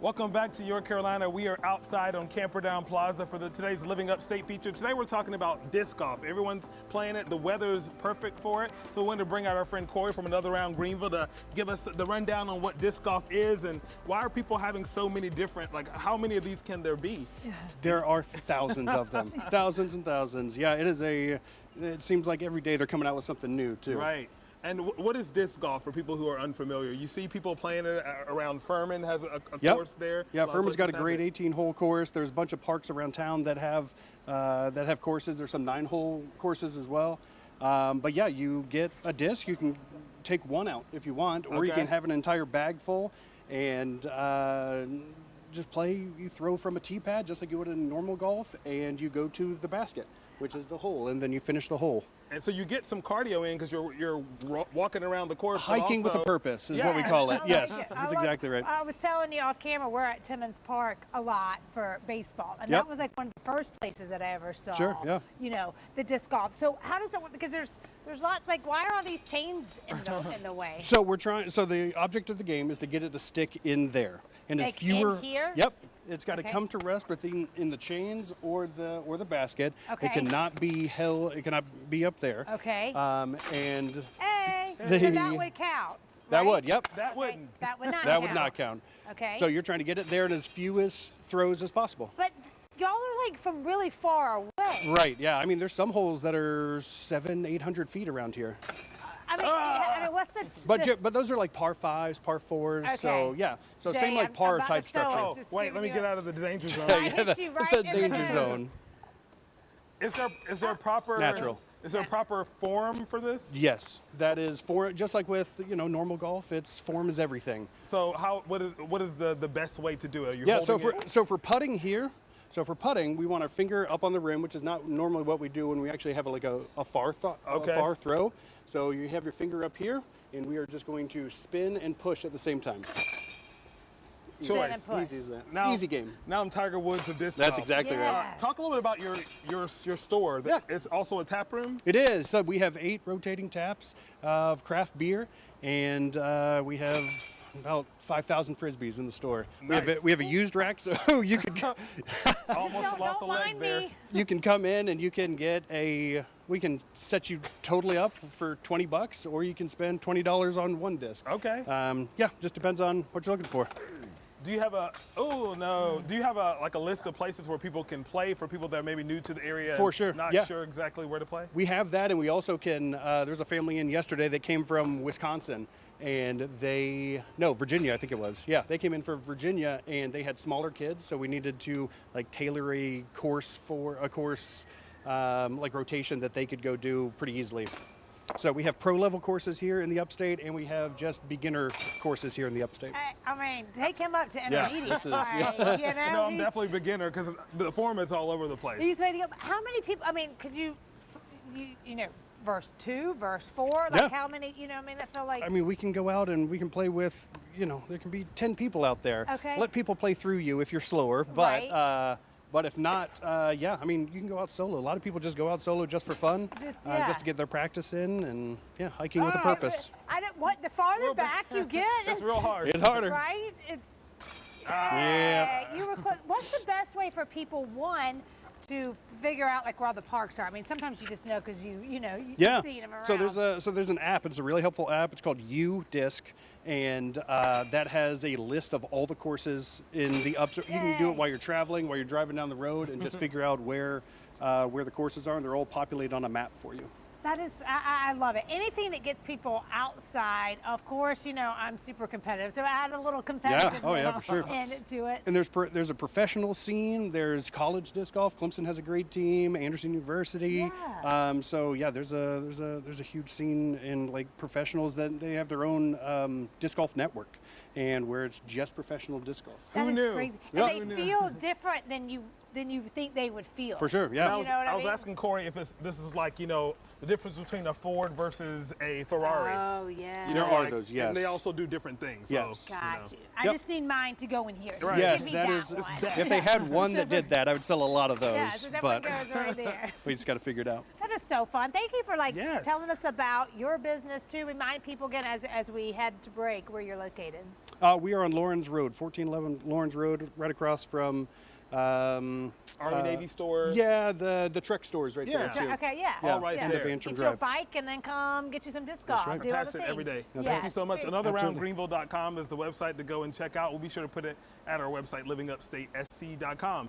Welcome back to York, Carolina. We are outside on Camperdown Plaza for today's Living Upstate feature. Today we're talking about disc golf. Everyone's playing it. The weather's perfect for it. So we wanted to bring out our friend Corey from Another Round Greenville to give us the rundown on what disc golf is and why are people having so many different, like how many of these can there be? There are thousands of them, thousands and thousands. Yeah, it seems like every day they're coming out with something new too. Right. And what is disc golf for people who are unfamiliar? You see people playing it around Furman, has a course there. Yeah, Furman's got a great 18-hole course. There's a bunch of parks around town that have courses. There's some 9-hole courses as well. But yeah, you get a disc. You can take one out if you want, or you can have an entire bag full and just play. You throw from a tee pad just like you would in normal golf, and you go to the basket, which is the hole, and then you finish the hole. And so you get some cardio in because you're walking around the course. Hiking with a purpose is what we call it. Yes, that's exactly right. I was telling you off camera, we're at Timmons Park a lot for baseball. And that was like one of the first places that I ever saw. Sure, yeah. You know, the disc golf. So how does it work? Because there's lots, like, why are all these chains in the way? So the object of the game is to get it to stick in there. And like as fewer. in here? Yep. It's got to come to rest within in the chains or the basket. Okay. It cannot be held. It cannot be up there. Okay. And Hey, so that would count. that right? would. Yep. That wouldn't. That would not That count. would not count. Okay. So you're trying to get it there in as fewest throws as possible. But y'all are like from really far away. Right. Yeah. I mean, there's some holes that are 700-800 feet around here. I mean, what's the? But those are like par 5s, par 4s. Okay. So yeah. So Jay, same like I'm par about type to throw structure. it. Oh, Just wait, giving let me you get a- out of the danger zone. I hit you right That's the in the danger head. zone. Is there proper Natural. Is there a proper form for this? Yes, that is for just like with normal golf. It's form is everything. So what is the best way to do it? You're Yeah. So holding for putting here, for putting, we want our finger up on the rim, which is not normally what we do when we actually have a far throw. So you have your finger up here, and we are just going to spin and push at the same time. Spin and push. Easy as that. Now, Easy game. Now I'm Tiger Woods of this. That's exactly right. Yeah. Talk a little bit about your store. It's also a tap room. It is. So we have 8 rotating taps of craft beer, and we have about 5,000 frisbees in the store. Nice. We have a used rack, so you can Almost lost a Don't leg mind there. me. you can come in and you can get we can set you totally up for $20, or you can spend $20 on one disc. Okay. Yeah, just depends on what you're looking for. Do you have a list of places where people can play for people that are maybe new to the area? For and sure, Not yeah. sure exactly where to play. We have that, and we also can. There's a family in yesterday that came from Wisconsin, and Virginia, I think it was. Yeah, they came in from Virginia, and they had smaller kids, so we needed to tailor a course like rotation that they could go do pretty easily. So we have pro level courses here in the upstate, and we have just beginner courses here in the upstate. I mean, take him up to Yeah, intermediate. this is- Right, you know? No, I'm definitely beginner because the form is all over the place. He's ready to go. How many people? I mean, could you verse 2, verse 4? Like Yeah. how many? I feel like. I mean, we can go out and we can play with, there can be 10 people out there. Okay. Let people play through you if you're slower, Right. but if not, I mean, you can go out solo. A lot of people just go out solo just for fun, just to get their practice in, and hiking with a purpose. The farther Well, back you get, It's real hard. It's harder. right? It's Yeah. You were close. What's the best way for people, one, to figure out where all the parks are? I mean, sometimes you just know because you see them around. So there's an app. It's a really helpful app. It's called UDisc, and that has a list of all the courses in the upstate. You can do it while you're traveling, while you're driving down the road, and just figure out where the courses are, and they're all populated on a map for you. That is, I love it. Anything that gets people outside. Of course, I'm super competitive, so add a little competitiveness for sure. into it. And there's a professional scene. There's college disc golf. Clemson has a great team. Anderson University. Yeah. There's a huge scene in professionals that they have their own disc golf network, and where it's just professional disc golf. That Who is knew? crazy. Yeah. And they feel different than you think they would feel. For sure, yeah. And I was asking Corey if this is the difference between a Ford versus a Ferrari. Oh yeah. There are those, yes. And they also do different things. Yes. So, Got you. I Yep. just need mine to go in here. Right. Yes, Give me that that is. one. If they had one that did that, I would sell a lot of those. Yeah, so that but one goes right there. we just got to figure it out. That is so fun. Thank you for Yes. telling us about your business too. Remind people again as we head to break where you're located. We are on Lawrence Road, 1411 Lawrence Road, right across from Army Navy store. Yeah, the Trek stores right there too. Okay, yeah. All right End there. of Antrim Get your Drive. bike and then come get you some disc golf. right. Do Pass other it things. every day. Yes. Thank you so much. Absolutely. AnotherRoundGreenville.com is the website to go and check out. We'll be sure to put it at our website, livingupstatesc.com.